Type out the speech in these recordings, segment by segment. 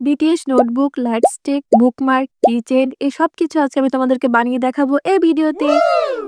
BTS notebook, light stick, bookmark, kitchen এই সব কিছু আজকে আমি তোমাদেরকে বানিয়ে দেখাবো এই ভিডিওতে।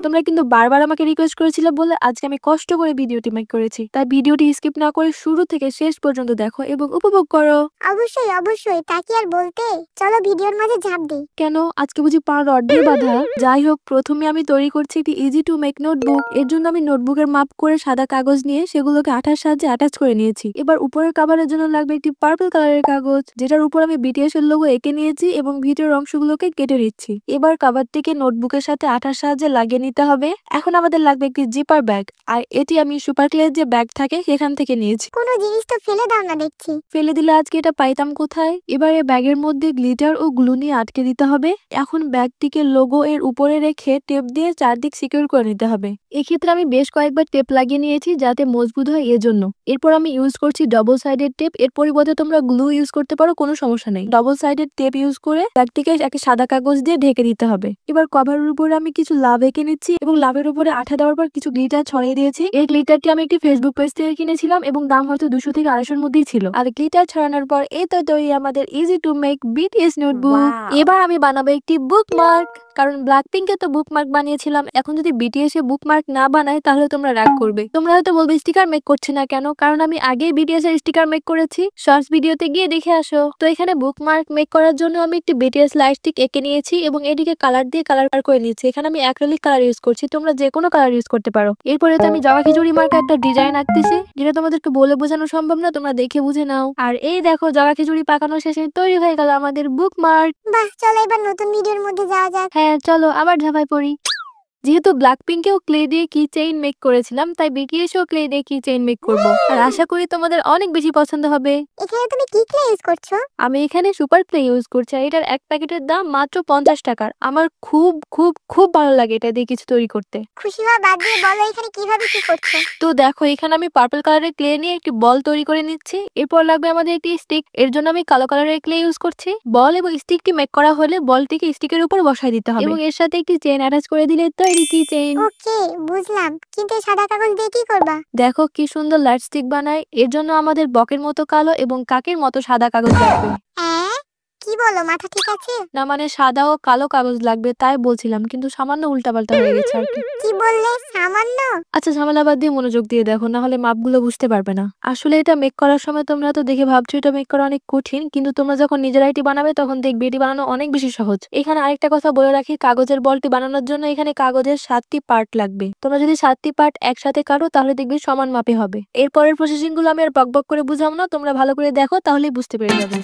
তোমরা কিন্তু বারবার আমাকে রিকোয়েস্ট করেছিলে বলে আজকে আমি কষ্ট করে ভিডিওটি মেক করেছি। তাই ভিডিওটি স্কিপ না করে শুরু থেকে শেষ পর্যন্ত দেখো এবং উপভোগ করো। অবশ্যই অবশ্যই, তা কি আর বলতে, চলো ভিডিওর মাঝে ঝাঁপ দিই। কেন আজকে বুঝি পা রড দিয়ে বাঁধা? যাই হোক, প্রথমে আমি তৈরি করছি একটি ইজি টু মেক নোটবুক। এর জন্য আমি নোটবুকের মাপ করে সাদা কাগজ নিয়ে সেগুলোকে আঠার সাহায্যে অ্যাটাচ করে নিয়েছি। এবার উপরের কভারের জন্য লাগবে একটি পার্পল কালারের কাগজ, যেটার উপর আমি বিটিএস এর লোগো এঁকে নিয়েছি এবং ভিতরের অংশগুলোকে কেটে নিচ্ছি। এবার কভারটিকে নোটবুকের সাথে আঠার সাহায্যে লাগিয়ে নিতে হবে। এখন আমাদের লাগবে একটি জিপার ব্যাগ, আর এটি আমি সুপার ক্লিয়ার যে ব্যাগ থাকে সেখান থেকে নিয়েছি। কোনো জিনিস তো ফেলে দাও না দেখছি। ফেলে দিলে আজকে এটা পাইতাম কোথায়? এবারে ব্যাগের মধ্যে গ্লিটার ও গ্লু নিয়ে আটকে দিতে হবে। এখন ব্যাগটিকে লোগো এর উপরে রেখে টেপ দিয়ে চারদিক সিকিউর করে নিতে হবে। এক্ষেত্রে আমি বেশ কয়েকবার টেপ লাগিয়ে নিয়েছি যাতে মজবুত হয় এজন্য। এরপর আমি ইউজ করছি ডবল সাইডেড টেপ। এর পরিবর্তে তোমরা গ্লু ইউজ করতে পারো, কোনো সমস্যা নেই। ডবল সাইডেড টেপ ইউজ করে ব্যাগটিকে একটা সাদা কাগজ দিয়ে ঢেকে দিতে হবে। এবার কভারের উপরে আমি কিছু লাভ এঁকে নিচ্ছি এবং লাভের উপরে আঠা দেওয়ার পর কিছু গ্লিটার ছড়িয়ে দিয়েছি। এই গ্লিটারটি আমি একটি ফেসবুক পেজ থেকে কিনেছিলাম এবং দাম হয়তো 200 থেকে 250-এর মধ্যেই ছিল। আর গ্লিটার ছড়ানোর পর এই তো তৈরি আমাদের easy to make BTS notebook. এবার আমি বানাবো একটি বুকমার্ক, কারণ ব্ল্যাকপিঙ্কে তো বুকমার্ক বানিয়েছিলাম। এখন যদি বিটিএস এ বুকমার্ক না বানায় তাহলে তোমরা রাগ করবে। তোমরা হয়তো বলবে স্টিকার মেক করছে না কেন? কারণ আমি আগেই বিটিএস এর স্টিকার মেক করেছি, শর্টস ভিডিওতে গিয়ে দেখে আসো। তো এখানে বুকমার্ক মেক করার জন্য আমি একটি বিটিএস লাইট স্টিক এঁকে নিয়েছি এবং এটিকে কালার দিয়ে কালার করে নিয়েছি। এখানে আমি অ্যাক্রিলিক কালার ইউজ করছি, তোমরা যে কোনো কালার ইউজ করতে পারো। এরপরে তো আমি জবা খিচুড়ি মার্কা একটা ডিজাইন আঁকতেছি, যেটা তোমাদেরকে বলে বোঝানো সম্ভব না, তোমরা দেখে বুঝে নাও। আর এই দেখো, জবা খিচুড়ি পাকানো শেষে তৈরি হয়ে গেল আমাদের বুকমার্ক। বাহ, চলো এবার নতুন ভিডিওর মধ্যে যাওয়া যাক। হ্যাঁ চলো, আবার ঝাঁপায় পড়ি। যেহেতু ব্ল্যাকপিঙ্কেও ক্লে দিয়ে কি চেইন মেক করেছিলাম, তাই বিটিএসও ক্লে দিয়ে কি চেইন মেক করব। আর আশা করি তোমাদের অনেক বেশি পছন্দ হবে। এখানে তুমি কি ক্লে ইউজ করছো? আমি এখানে সুপার ক্লে ইউজ করছি, আর এটার এক প্যাকেটের দাম মাত্র 50 টাকার। আমার খুব খুব খুব ভালো লাগে এটা দিয়ে কিছু তৈরি করতে। খুশি হওয়া বাদ দিয়ে বলো এখানে কিভাবে কি করছো। তো দেখো, এখানে আমি পার্পল কালারের ক্লে নিয়ে একটি বল তৈরি করে নিচ্ছি। এরপর লাগবে আমাদের একটি স্টিক। এর জন্য আমি কালো কালারের ক্লে ইউজ করছি। বল এবং স্টিকটি মেক করা হলে বলটিকে স্টিকের উপর বসায় দিতে হবে এবং এর সাথে একটি চেইন অ্যাটাচ করে দিলে তৈরি কি চেইন। ওকে, বুঝলাম, কিন্তু এই সাদা কাগজ দিয়ে কি করবা? দেখো কি সুন্দর লাইট স্টিক বানায়। এর জন্য আমাদের বকের মতো কালো এবং কাকের মতো সাদা কাগজ লাগবে। কি বলো, মাথা ঠিক আছে? না মানে সাদা ও কালো কাগজ লাগবে তাই বলছিলাম, কিন্তু সামান্য উল্টাপাল্টা হয়ে গেছে আর কি। কি বললে, সামান্য? আচ্ছা, ঝামেলা বাদ দিয়ে মনোযোগ দিয়ে দেখো, না হলে মাপগুলো বুঝতে পারবে না। আসলে এটা মেক করার সময় তোমরা তো দেখে ভাবছো এটা মেক করা অনেক কঠিন, কিন্তু তোমরা যখন নিজেরা এটি বানাবে তখন দেখবে এটি বানানো অনেক বেশি সহজ। এখানে আরেকটা কথা বলে রাখি, কাগজের বলটি বানানোর জন্য এখানে কাগজের 7টি পার্ট লাগবে। তোমরা যদি 7টি পার্ট একসাথে কাটো তাহলে দেখবে সমান মাপে হবে। এরপরের প্রসেসিং গুলো আমি আর বকবক করে বুঝাবো না, তোমরা ভালো করে দেখো তাহলেই বুঝতে পেরে যাবে।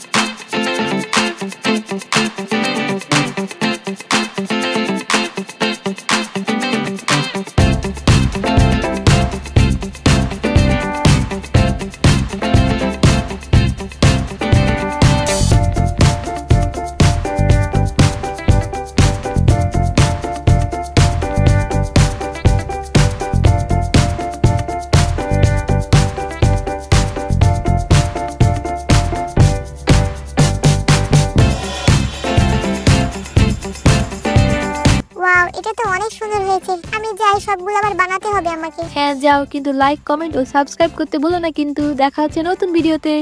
ওয়াও, এটা তো অনেক সুন্দর হয়েছে। আমি যাই, সবগুলো আবার বানাতে হবে আমাকে। হ্যাঁ যাও, কিন্তু লাইক, কমেন্ট ও সাবস্ক্রাইব করতে ভুলো না কিন্তু। দেখা হচ্ছে নতুন ভিডিওতে।